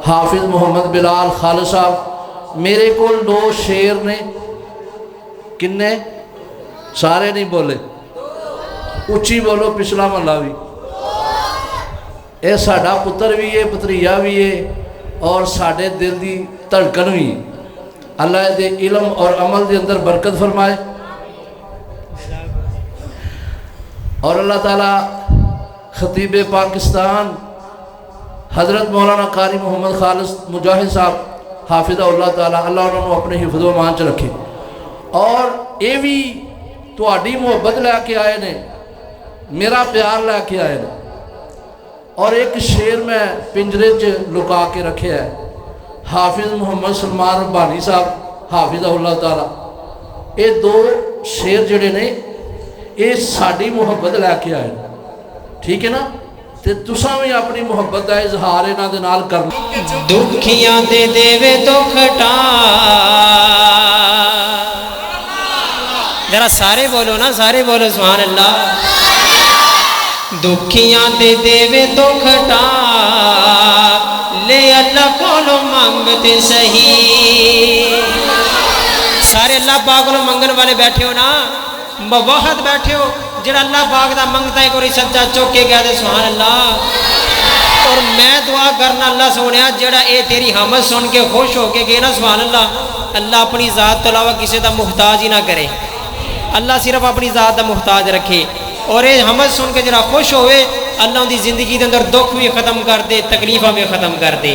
حافظ محمد بلال خالد صاحب میرے کو 2 شیر نے کنے سارے نہیں بولے اچھی بولو پچھلا محلہ بھی اے ساڈا پتر بھی ہے پتریہ بھی ہے اور ساڈے دل دی دھڑکن بھی اللہ دے علم اور عمل دے اندر برکت فرمائے اور اللہ تعالیٰ خطیب پاکستان حضرت مولانا قاری محمد خالد مجاہد صاحب حافظہ اللہ تعالیٰ اللہ انہوں نے اپنے حفظ و امان چ رکھے اور یہ بھی تہاڈی محبت لے کے آئے نے میرا پیار لے کے آئے نے اور ایک شیر میں پنجرے چ لکا کے رکھے ہے حافظ محمد سلمان ربانی صاحب حافظہ اللہ تعالیٰ یہ 2 شیر جڑے نے یہ ساڈی محبت لے کے آئے ٹھیک ہے نا تے تساں بھی اپنی محبت کا اظہار انہاں دے نال کرنا دکھیاں دے دیوے دکھ ٹا ذرا سارے بولو نا سارے بولو سبحان اللہ دکھیاں دے دیوے دکھ ٹا لے اللہ کولو منگتے صحیح سارے اللہ پاک کولو منگن والے بیٹھے ہو نا بواحد بیٹھے ہو جڑا اللہ پاک دا منگتا ہے کوئی سجدہ چوکے گیا دے سبحان اللہ اور میں دعا کرنا اللہ سونیا جڑا اے تیری حمد سن کے خوش ہو کے گئے نا سبحان اللہ اپنی ذات تو علاوہ کسی دا محتاج ہی نہ کرے اللہ صرف اپنی ذات دا محتاج رکھے اور اے حمد سن کے جڑا خوش ہوئے اللہ ان دی زندگی دے اندر دکھ بھی ختم کر دے تکلیفہ بھی ختم کر دے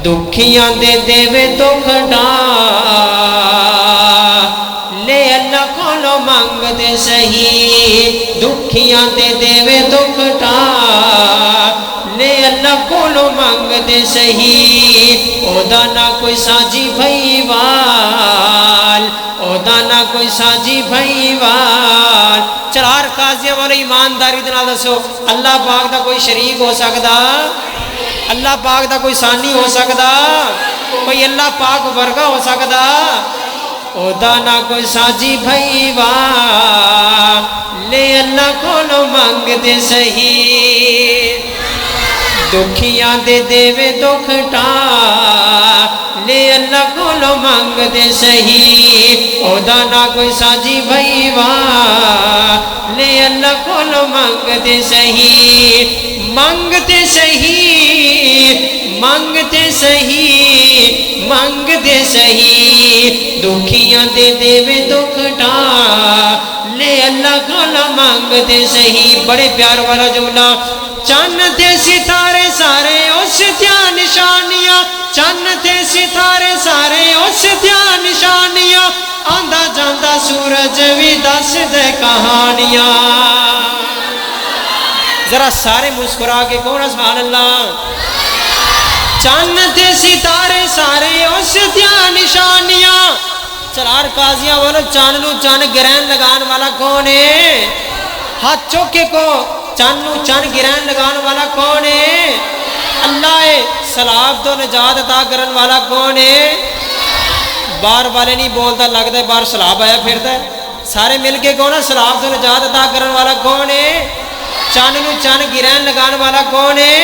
دکھیاں دے دیوے دکھ ڈا لے اللہ کولو منگ دے صحیح دکھیاں دے دیوے دکھ ڈا لے اللہ کولو منگ دے صحیح او دا نہ کوئی ساجی بھائی وال او دا نہ کوئی ساجی بھائی وال چلار قاضیہ والے ایمانداری دے نال دسو اللہ پاک دا کوئی شریک ہو سکدا اللہ پاک دا کوئی ثانی ہو سکدا کوئی اللہ پاک ورگا ہو سکدا او دا نہ کوئی ساجی بھائی وال لے اللہ کولو منگ دے صحیح دکھیاں دے دیوے دکھ ٹا لے اللہ کولو منگ دے صحیح او دا نہ کوئی ساجی بھائی وال لے اللہ کولو منگ دے صحیح منگتے صحیح منگتے صحیح منگتے صحیح دکھیاں دے دیوے دکھ ٹا لے اللہ کولو منگ دے صحیح بڑے پیار والا جملہ چند تے ستارے سارے اس دیا نشانیاں چند تے ستارے سارے اس دیا نشانیاں آندا جاندا سورج بھی دس دے کہانیاں ذرا سارے مسکرا کے کون سبحان اللہ چند تے ستارے سارے اس دیا نشانیاں چلار قاضیاں والو چاند نو چاند گرہن لگان والا کون ہے ہاتھ چوکے کو چاند نو چاند گرہن لگان والا کون ہے اللہ ہے سلاب تو نجات عطا کرن والا کون ہے بار والے نہیں بولتا لگتا ہے بار سلاب آیا پھرتا ہے سارے مل کے کون ہے سلاب تو نجات عطا کرن والا کون ہے چاند نو چاند گرہن لگان والا کون ہے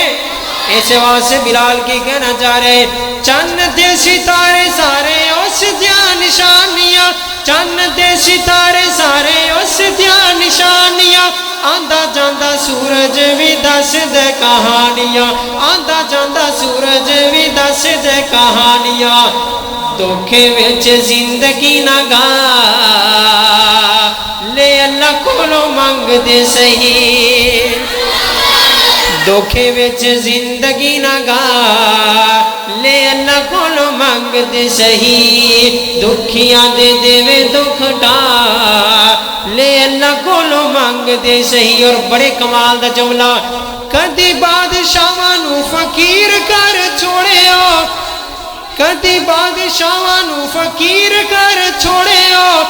ایسے واسے بلال کی کہنا چاہ رہے چند دے ستارے سارے اس دیا نشانیاں چند دے ستارے سارے اس دیا نشانیاں آندا جاندا سورج بھی دس دے کہانیاں آندا جاندا سورج بھی دس دے کہانیاں دکھے وچ زندگی نہ گا لے اللہ کولو منگ دے صحیح دکھے وچ زندگی نہ گا لے اللہ کولو منگ دے صحیح دکھیاں دے دیوے دکھ ٹا لے اللہ کولو منگ دے صحیح اور بڑے کمال دا جملہ کدی بادشاہاں نو فقیر کر چھوڑے ہو کدی بادشاہاں نو فقیر کر چھوڑے ہو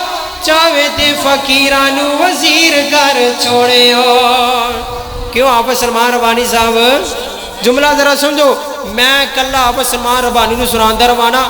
چاہے تے فقیراں نو وزیر کر چھوڑے ہو کیوں آپ سلمان ربانی صاحب جملہ ذرا سمجھو میں کلہ آپ سلمان ربانی نو سناندہ روانا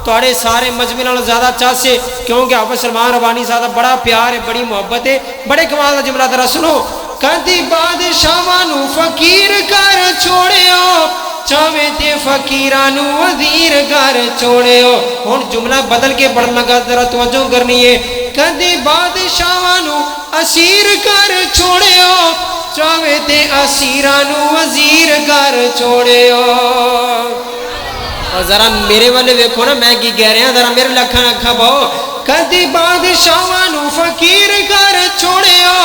توڑے سارے مجمع نال زیادہ چاہے کیونکہ آپ سلمان ربانی صاحب بڑا پیار ہے بڑی محبت ہے بڑے کمال دا جملہ ذرا سنو کدی بادشاہاں نو فقیر کر چھوڑے ہو چاہے تے فقیراں نو وزیر کر چھوڑیو. ہن جملہ بدل کے پڑھن لگا ذرا توجہ کرنی ہے. کدی بادشاہاں نو اسیر کر چھوڑیو چاہے تے اسیراں نو وزیر کر چھوڑیو. اور ذرا میرے والے ویکھو نا میں کی کہہ رہا ذرا میرے لکھاں اکھاں پاؤ. کدی بادشاہاں نو فقیر کر چھوڑیو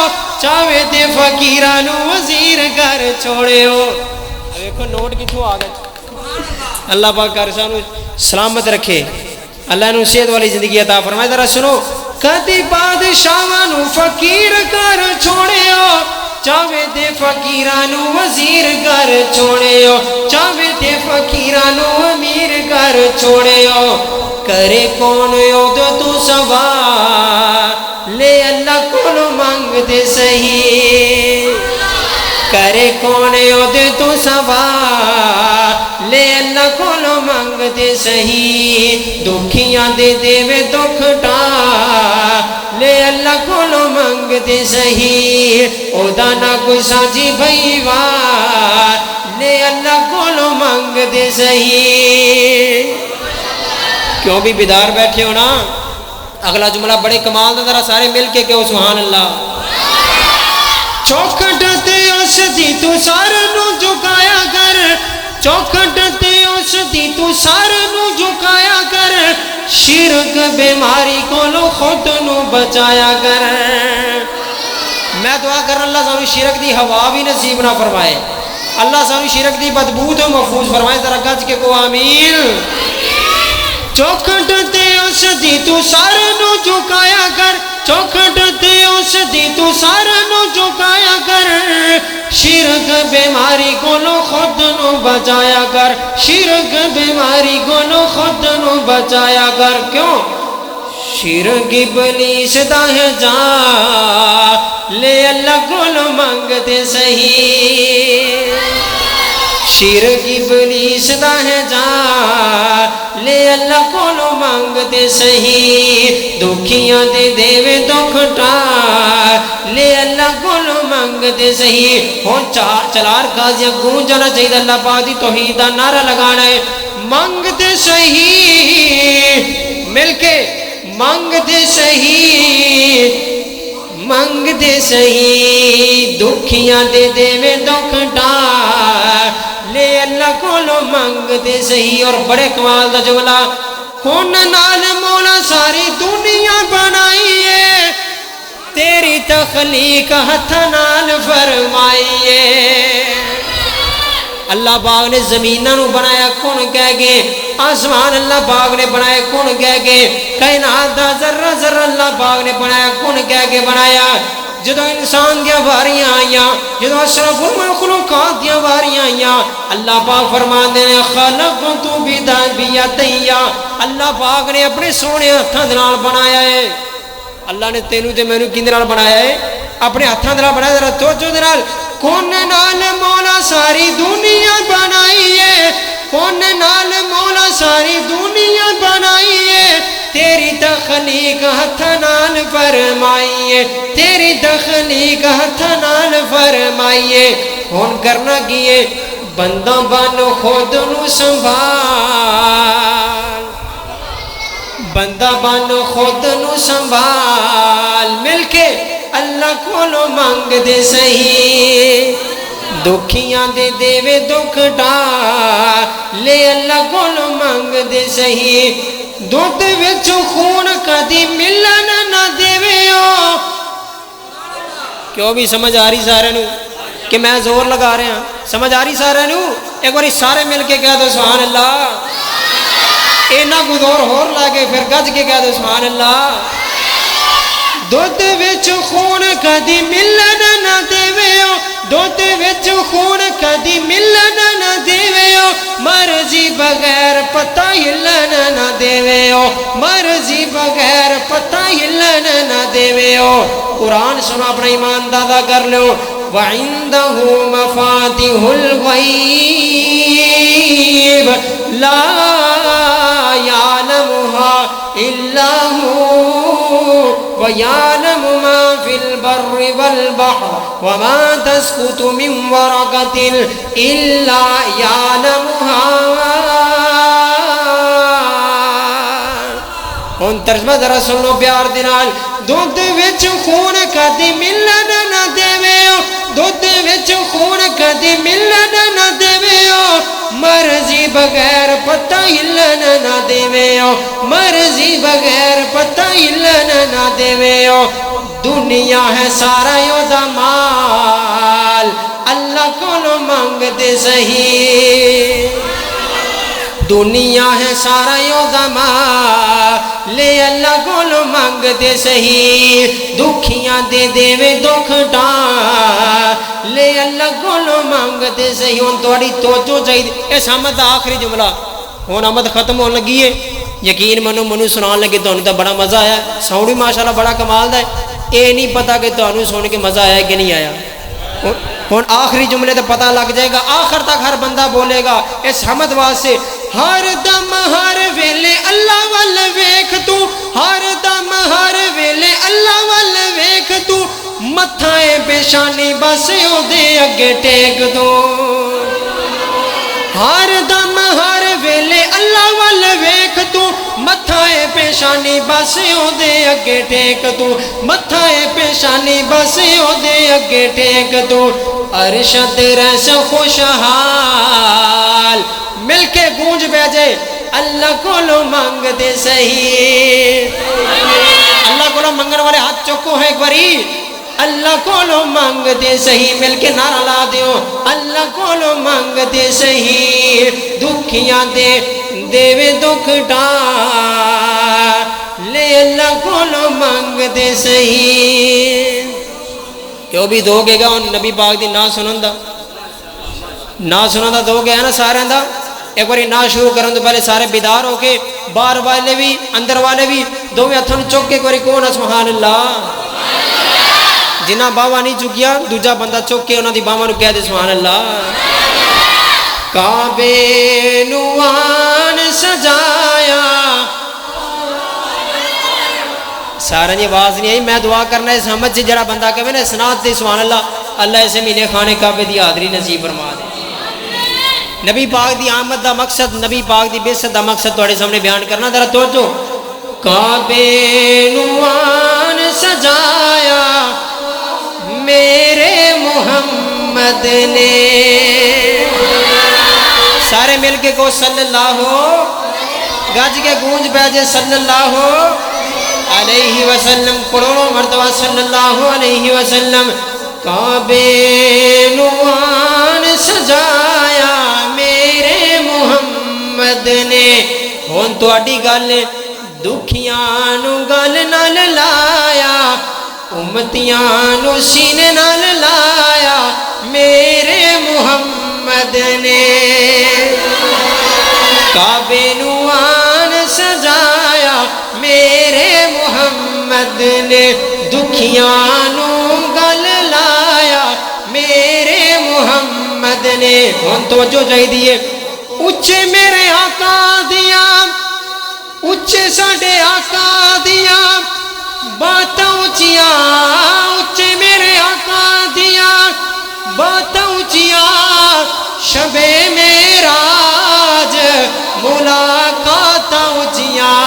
چاہے تے فقیراں نو وزیر کر چھوڑیو. دیکھو نوٹ کتھوں آ گئے. اللہ پاک کر سانو سلامت رکھے, اللہ نو صحت والی زندگی عطا فرمائے. ذرا سنو. کدی بادشاہاں نو فقیر کر چھوڑیو چاہے تے فقیراں نو وزیر کر چھوڑیو چاہے تے فقیراں نو امیر کر چھوڑیو. کرے کون یود تو سوال لے اللہ کولو منگ دے صحیح. کرے کون یود تو سوال لے اللہ کولو منگ دے صحیح. دکھیاں دے دیوے دکھ ٹال لے اللہ کولو منگ دے صحیح. او دا نہ کوئی سانجی بھئی وار لے اللہ کولو منگ دے صحیح. کیوں بھی بیدار بیٹھے ہو نا. اگلا جملہ بڑے کمال دا, ذرا سارے مل کے کہو سبحان اللہ. چوکھٹ تے اس دی تو سار نو جھکایا کر چوکھٹ تے اس دی تو سار نو جھکایا کر شرک بیماری کولو خود نو بچایا کر. میں دعا کر اللہ سانو شرک دی ہوا بھی نصیب نہ فرمائے, اللہ سانو شرک دی بدبو تو محفوظ فرمائے. ذرا گج کے کو آمین. چوکھٹ تے اس دی تو سار نو جھکایا کر چوکھٹ تے اس دی تو سار نو جھکایا کر شرک بیماری کولو خود نو بچایا کر شرک بیماری کولو خود نو بچایا کر. کیوں؟ شرک ابلیس دا ہے جان لے اللہ کولو منگ دے صحیح. شرک ابلیس دا ہے جان لے اللہ کولو منگ دے صحیح. دکھیاں دے دیوے دکھ ٹال لے اللہ کولو منگ دے صحیح. ہن چلار قاضیاں گونج جانا چاہیے. اللہ پاک دی توحید دا نعرہ لگانا ہے. منگ دے صحیح مل کے منگ دے صحیح منگ دے صحیح. دکھیاں دے دیوے دکھ ٹال لے اللہ کولو منگ دے صحیح. اور بڑے کمال دا جملہ. کون نال مولا ساری دنیا بنائیے تیری تخلیق ہتھ نال فرمائیے. اللہ پاک نے زمیناں نو بنایا کون کہہ گے, آسمان اللہ پاک نے بنایا کون کہہ گے, کائنات دا ذرہ ذرہ اللہ پاک نے بنایا کون کہہ کے بنایا. جدو انسان دیا واریاں آئیاں جدو اشرف المخلوقات دیا واریاں آئیاں اللہ پاک فرماندے نے خلقت بیدیا. اللہ پاک نے اپنے سونے ہتھاں دے نال بنایا ہے. اللہ نے تینوں تے مینوں کیندے نال بنایا ہے؟ اپنے ہتھاں دے نال بنایا. ذرا توجہ دے نال. کون نال مولا ساری دنیا بنائی ہے کون نال مولا ساری دنیا بنائی ہے تیری تخلیق ہتھ نال فرمائیے تیری تخلیق ہتھ نال فرمائیے. ہن کرنا کی ہے؟ بندہ بن خود نو سنبھال بندہ بن خود نو سنبھال. مل کے اللہ کولو منگ دے صحیح. دکھیاں دے دیوے دکھ ٹال لے اللہ کولو منگ دے صحیح. دودھ وچ خون کدی ملن نہ دیویو. کیوں بھی سمجھ آ رہی سارے نو کہ میں زور لگا رہا ہوں؟ سمجھ آ رہی سارے نو؟ ایک باری سارے مل کے کہہ دو سبحان اللہ. اینا کو دور ہور لاگے پھر گج کے کہہ دو سبحان اللہ. دودھ وچ خون کدی ملن نہ دیویو دودھ وچ خون کدی ملن نہ دیویو مرضی بغیر پتہ ہلن نہ دیویو مرضی بغیر پتہ ہلن نہ دیویو. قرآن سنو اپنا ایمان دادا کر لو. وَعِندَهُ مَفَاتِحُ الْغَيْبِ لَا يَعْلَمُهَا إِلَّا هُوَ وَيَعْلَمُ مَا فِي الْبَرِّ وَالْبَحْرِ وَمَا تَسْقُطُ مِنْ وَرَقَةٍ إِلَّا يَعْلَمُهَا. ہن ترجمہ ذرا سنو پیار دے نال. دودھ وچ خون کدی ملن نہ دیویو, دودھ وچ خون کدی ملن نہ دیویو, مرضی بغیر پتہ ہلن نہ دیویو, مرضی بغیر پتہ ہلن نہ دیویو. دنیا ہے سارا یودا مال, اللہ کولو منگ دے صحیح. دنیا ہے سارا یودا مال, لے اللہ کولو منگ دے صحیح. دکھیاں دے دیوے دکھ ڈال, لے اللہ کولو منگ دے صحیح. ہن تہاڈی توجہ چاہیے. اس حمد دا آخری جملہ ہن حمد ختم ہون لگی ہے. یقین منو سنان لگے تانوں تے بڑا مزہ آیا. ساؤنڈ بھی ماشاءاللہ بڑا کمال دا ہے. اے نہیں پتا کہ تانوں سن کے مزہ آیا کہ نہیں آیا. ہن آخری جملے تے پتہ لگ جائے گا. آخر تک ہر بندہ بولے گا اس حمد واسطے. ہر دم ہر ویلے اللہ ول ویکھ تو, ہر دم ہر ویلے اللہ ول ویکھ تو, متھائے پیشانی بس او دے اگے ٹیک دو. ہر دم ہر ویلے اللہ ول ویکھ تو, متھائے پیشانی بس او دے اگے ٹیک دو, متھائے پیشانی بس او دے اگے ٹیک دو. ارشد رس خوشحال مل کے گونج بیجے, اللہ کولو منگ دے صحیح. اللہ کولو منگن والے ہاتھ چکو ہے ایک باری. اللہ کولو منگ دے صحیح, مل کے نعرہ لا دیو. اللہ کولو منگ دے صحیح, دکھیاں دے دیوے دکھ ڈال, لے اللہ کولو منگ دے صحیح. کیوں بھی دو گے گا نبی پاک دی نا سنن دا, نا سنن دا دو گیا نا سارے دا. ایک باری نا شروع کرن تو پہلے سارے بیدار ہو کے, باہر والے بھی اندر والے بھی, دو ہتھوں چک کے ایک باری کون سبحان اللہ. جنہ باوا نہیں چکیا دوجا بندہ چک کے انہاں دی باواں نو کہہ دے سبحان اللہ. کعبے نوان سجایا, سارا جی آواز نہیں آئی. میں دعا کرنا ہے سمجھ سے جڑا بندہ کہے نا اسناد دے سبحان اللہ, اللہ اسے مہینے خانے کعبے دی حاضری نصیب فرما دے. نبی پاک دی آمد دا مقصد, نبی پاک دی بعثت دا مقصد تواڈے سامنے بیان کرنا. ذرا توجہ. کعبے نوان سجایا میرے محمد نے, سارے مل کے کو صلی اللہ گج کے گونج بیجے صلی اللہ علیہ وسلم. کروڑوں مرتبہ صلی اللہ علیہ وسلم. کعبے نوان سجایا میرے محمد نے. ہن تہاڈی گل دکھیاں نو گل نال لایا, امتیاں نو سینے نال لایا میرے محمد نے. کعبے نوان سجایا میرے محمد نے, دکھیاں نو گل لایا میرے محمد نے. ہن توجہ چاہیے. اچھے میرے آقا دیا, اچھے ساڈے آقا دیا باتاں اچھیاں, اچھے میرے آقا دیا باتاں اچھیاں, شبے معراج ملاقاتاں اچھیاں.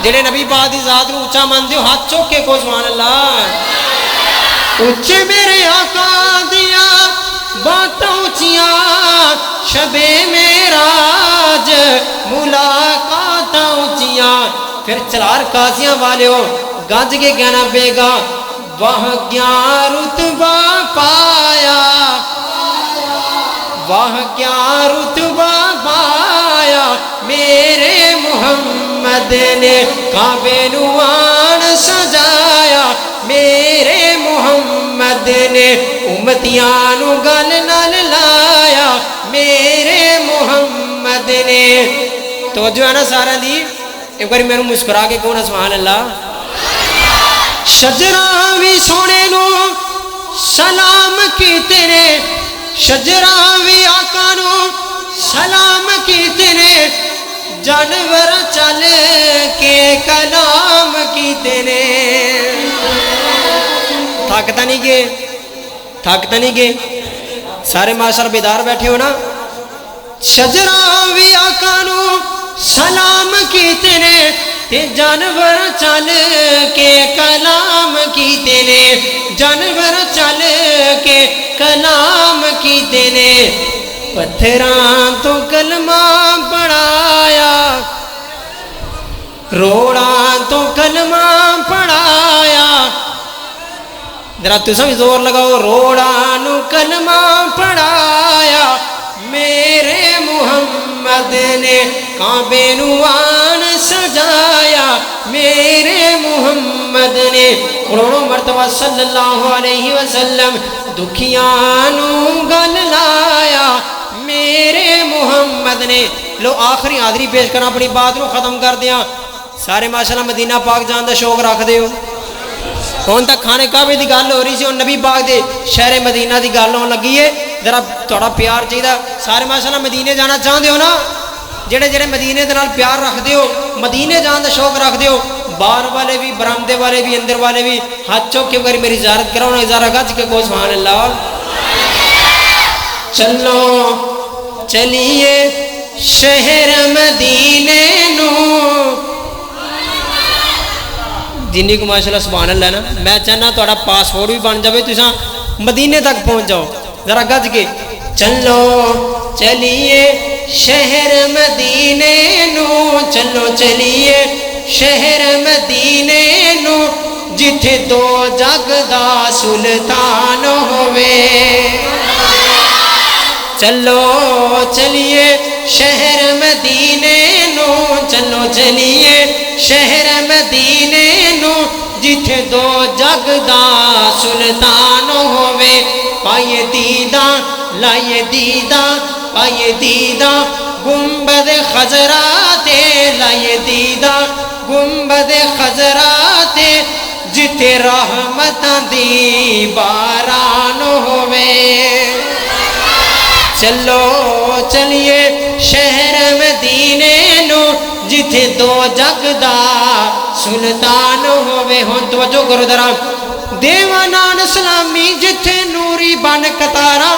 جڑے نبی پاک دی ذات نو اونچا مانتے ہو ہاتھ چوک کے کو سبحان اللہ. اچھے میرے آقا دیا باتاں اچھیاں, شبے معراج ملاقاتاں اچھیاں. پھر چلار قاضیاں والے ہو گج کے کہنا پے گا, وہاں کیا رتبہ پایا, وہاں کیا رتبہ پایا میرے محمد نے. کعبے نوان سجایا میرے محمد نے, امتیاں نو گل نال لایا میرے محمد نے. توجہ ہے نا سارا دی. ایک بار میرے مسکرا کے کہنا سبحان اللہ. شجراں بھی سونے نو سلام کیتے نے, شجراں بھی آقا نو سلام کیتے نے, جانور چل کے کلام کیتے نے تھکتا نہیں گے تھکتا نہیں گے سارے معاشر بیدار بیٹھے ہو نا شجرہ بھی آقا نو سلام کیتے نے تے جانور چل کے کلام کیتے نے جانور چل کے کلام کیتے نے پتھراں تو کلمہ پڑھایا روڑاں تو کلمہ پڑھایا ذرا تساں بھی زور لگاؤ روڑاں نو کلمہ پڑھایا میرے محمد نے کعبے نو آن سجایا میرے محمد نے کروڑوں مرتبہ صلی اللہ علیہ وسلم دکھیاں نو گل لایا میرے محمد نے لو آخری حاضری پیش کرنا اپنی بات نو ختم کر دیا سارے ماشاءاللہ مدینہ پاک جان دا شوق رکھ دے ہو ہون تک کھانے کعبے دی گل ہو رہی سی اور نبی پاک دے شہر مدینہ دی گل ہون لگی ہے ذرا تھوڑا پیار چاہیے سارے ماشاءاللہ مدینے جانا چاہتے ہو نا جڑے جڑے مدینے دے نال پیار رکھ دیو مدینے جان دا شوق رکھ دیو باہر والے بھی برامدے والے بھی اندر والے بھی ہاتھ چوک کے بغیر میری زیارت کراؤ نا ازارہ گج کے کو سبحان اللہ چلو چلیے شہر مدینے نو جنی کو ماشاءاللہ سبحان اللہ نا میں چاہنا تھوڑا پاسپورٹ بھی بن جائے تساں مدینے تک پہنچ جاؤ ذرا گج کے چلو چلیے شہر مدینے نو چلو چلیے شہر مدینے نو جتھے دو جگ دا سلطان ہوئے چلو چلیے شہر مدینے نو چلو چلیے شہر مدینے نو جتھے دو جگ دا سلطان ہوئے پائیے دیدہ لائیے دیدہ پائیے دیدہ گنبد خضرات لائیے دیدہ گنبد خضرات جتھے رحمتاں دی باران ہوئے چلو چلیے شہر مدینے نو جتھے دو جگ دا سلطان ہوئے ہون توجہ کرو ذرا دیوانان اسلامی جتھے نوری بن قطارا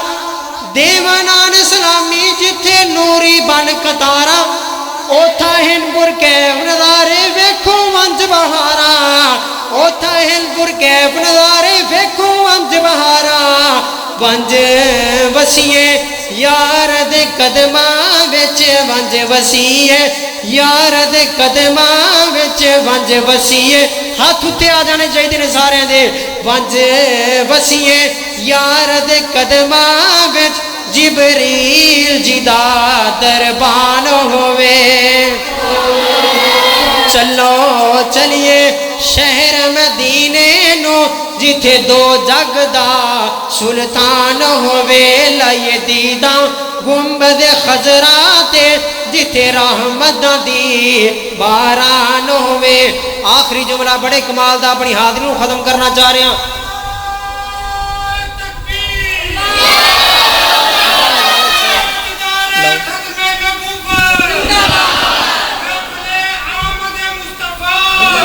دیوانان اسلامی جتھے نوری بن قطارا اوتھا ہن برکیف نظارے ویکھو ونج بہارا اوتھا ہن برکیف نظارے ویکھو ونج بہارا ونج وسیعے یار دے قدماں وچ ونج وسیعے یار دے قدماں وچ ونج وسیعے ہاتھ اتے آ جانے چاہیے نے سارے دے ونج وسیعے یار دے قدماں وچ جبریل جی دا دربان ہوئے چلو چلیے شہر مدینے نو جتھے دو جگ دا سلطان ہوئے لائیے دیدہ گنبد خضرات جتھے رحمت دی باران ہوئے آخری جملہ بڑے کمال دا اپنی حاضری کو ختم کرنا چاہ رہے ہیں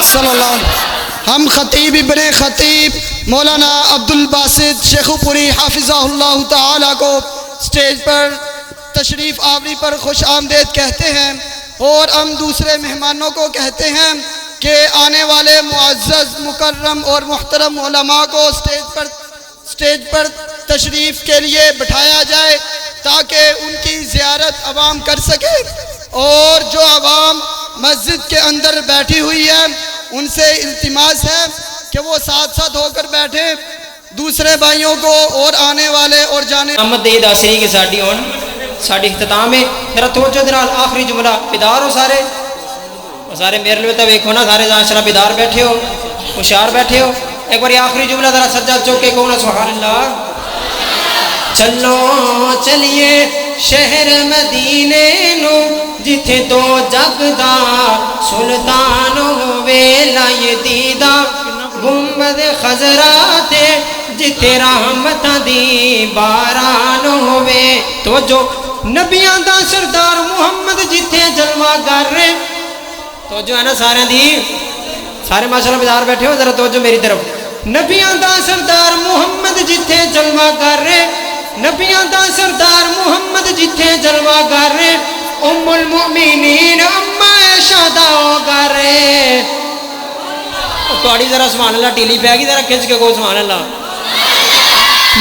صلی اللہ علیہ وسلم ہم خطیب ابن خطیب مولانا عبدالباسط شیخو پوری حافظہ اللہ تعالیٰ کو سٹیج پر تشریف آوری پر خوش آمدید کہتے ہیں اور ہم دوسرے مہمانوں کو کہتے ہیں کہ آنے والے معزز مکرم اور محترم علماء کو سٹیج پر تشریف کے لیے بٹھایا جائے تاکہ ان کی زیارت عوام کر سکے اور جو عوام مسجد کے اندر بیٹھی ہوئی ہے ان سے التماس ہے کہ وہ ساتھ ساتھ ہو کر بیٹھے دوسرے بھائیوں کو اور آنے والے اور جانے محمد دے داسری کے ساڑھی ہون ساڑھی اختتام ہے ذرا توجہ دنال آخری جملہ بیدار ہو سارے میرے لیے تو ویکھو نا سارے شرح بیدار بیٹھے ہو ہوشیار بیٹھے ہو ایک بار آخری جملہ ذرا سجاد چوک کے کہو نا سبحان اللہ چلو چلیے شہر مدینے نو جتھے دو جگ دا سلطان ہوئے لائیے دیدہ گنبد خضرات جتھے رحمتاں دی باران ہوئے توجہ نبیاں دا سردار محمد جتھے جلوہ گر توجہ ہے نا سارے دی سارے ماشاءاللہ بازار بیٹھے ہو ذرا توجہ میری طرف نبیاں دا سردار محمد جتھے جلوہ کر رہے نبیاں دا سردار محمد جتھے جلوہ کر رہے ام المؤمنین اما عائشہ دا کر رہے توڑی ذرا سبحان اللہ ٹیلی پہ گی ذرا کھچ کے کو سبحان اللہ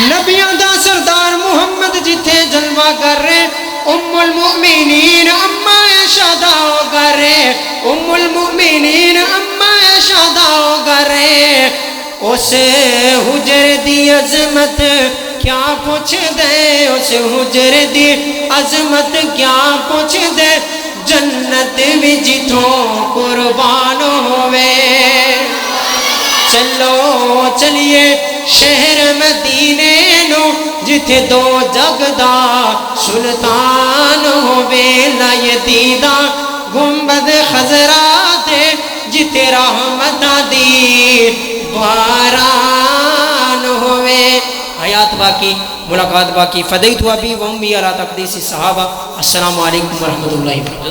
نبیاں دا سردار محمد جتھے جلوہ کر رہے ام المؤمنین اما عائشہ دا کر رہے ام المؤمنین اما عائشہ دا کر رہے اس حجر دی عظمت کیا پوچھ دے اس حجر دی عظمت کیا پوچھ دے جنت بھی جتھوں قربان ہوئے چلو چلیے شہر مدینے نو جتھے دو جگ دا سلطان ہوئے لائے دیدہ گنبد خضرا تے جتھے رحمتہ دی باران ہوئے حیات باقی ملاقات باقی فدیت ابی و امی علی تقدیس الصحابہ السلام علیکم ورحمۃ اللہ وبرکاتہ